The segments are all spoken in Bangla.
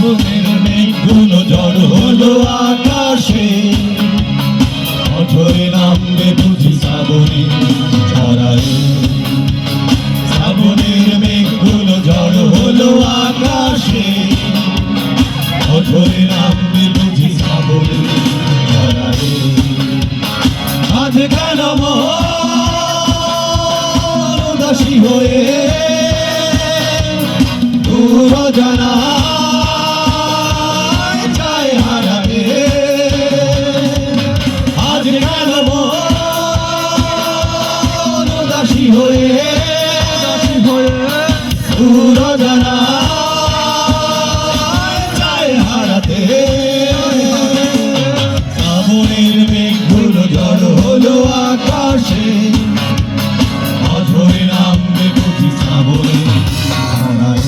শ্রাবণের মেঘগুলো ঝড় হলো আকাশে, অঝরে নামবে বুঝি শ্রাবণের ঝরায়। শ্রাবণের মেঘগুলো ঝড় হলো আকাশে, অঝরে নামবে বুঝি শ্রাবণের ঝরায়। আজ কেন মন উদাসী হয়ে দূর জানা শ্রাবণের মেঘগুলো ঝড় হলো আকাশে, অঝরে নামবে বুঝি শ্রাবণের ঝরায়।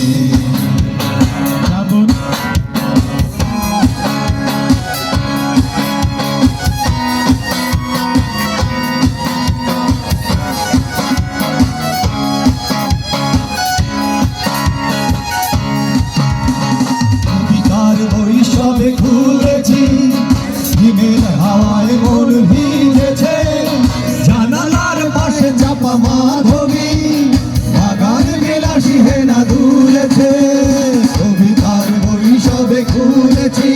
সবে খুলেছি হিমেল হাওয়ায় মন ভিজেছে, জানালার পাশে চাপা মাধবী বাগান বিলাসী হেনা দুলেছে। কবিতার বই সবে খুলেছি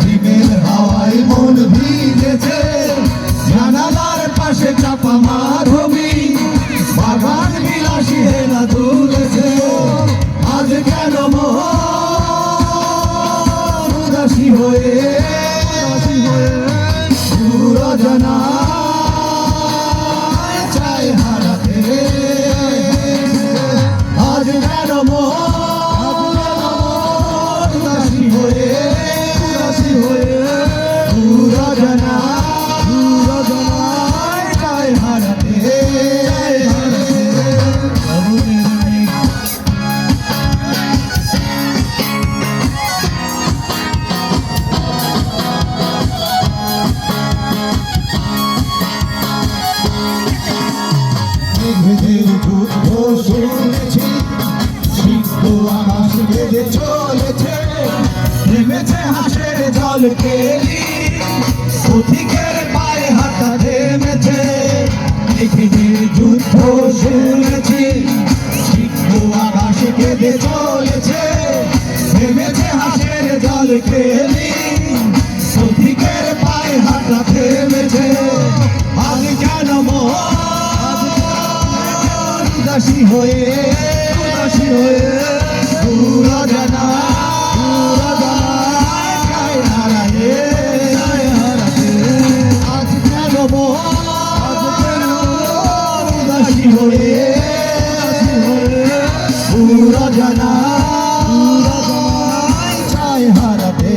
হিমেল হাওয়ায় মন ভিজেছে, জানালার পাশে চাপা মাধবী বাগান বিলাসী হেনা দুলেছে। আজ কেন উদাসী হয়ে দূর জানায় চায় হারাতে। আজ কেন উদাসী হয়ে দূর জানায় চায় হারাতে। যুদ্ধ শুনেছি, সিদ্ধ আকাশ বেঁধে চলেছে, নেমেছে হাসের জল কেলি, পথিকের পায়ে হাঁটা থেমেছে। পৃথিবীর যুদ্ধ শুনেছি, সিদ্ধ আকাশ বেঁধে চলেছে, নেমেছে হাসের জল কেলি, পথিকের পায়ে হাঁটা থেমেছে। আজ কেন উদাসী হয়ে দূর জানায় হারাতে। আজ কেন উদাসী হয়ে দূর জানায় চায় হারাতে।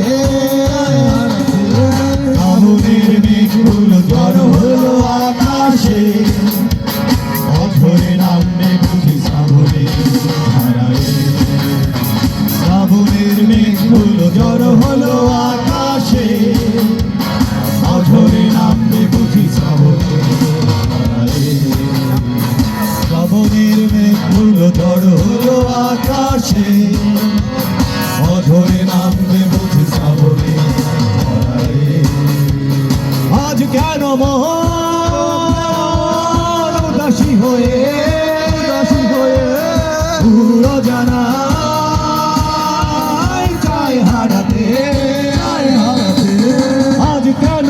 শ্রাবণের মেঘগুলো ঝড় হলো আকাশে, অঝরে নামবে বুঝি শ্রাবণের ঝরায়। শ্রাবণের মেঘগুলো ঝড় হলো আকাশে, অঝরে নামবে বুঝি শ্রাবণের ঝরায়। শ্রাবণের মেঘগুলো ঝড় হলো আকাশে, অঝরে নামবে বুঝি শ্রাবণের ঝরায়। আজ কেন উদাসী হয়ে দূর জানায় চায় হারাতে। আজ কেন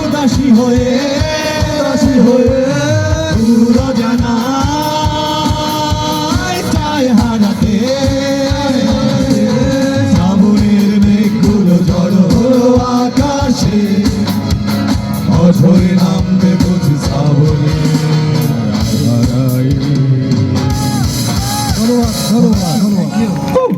উদাসী হয়ে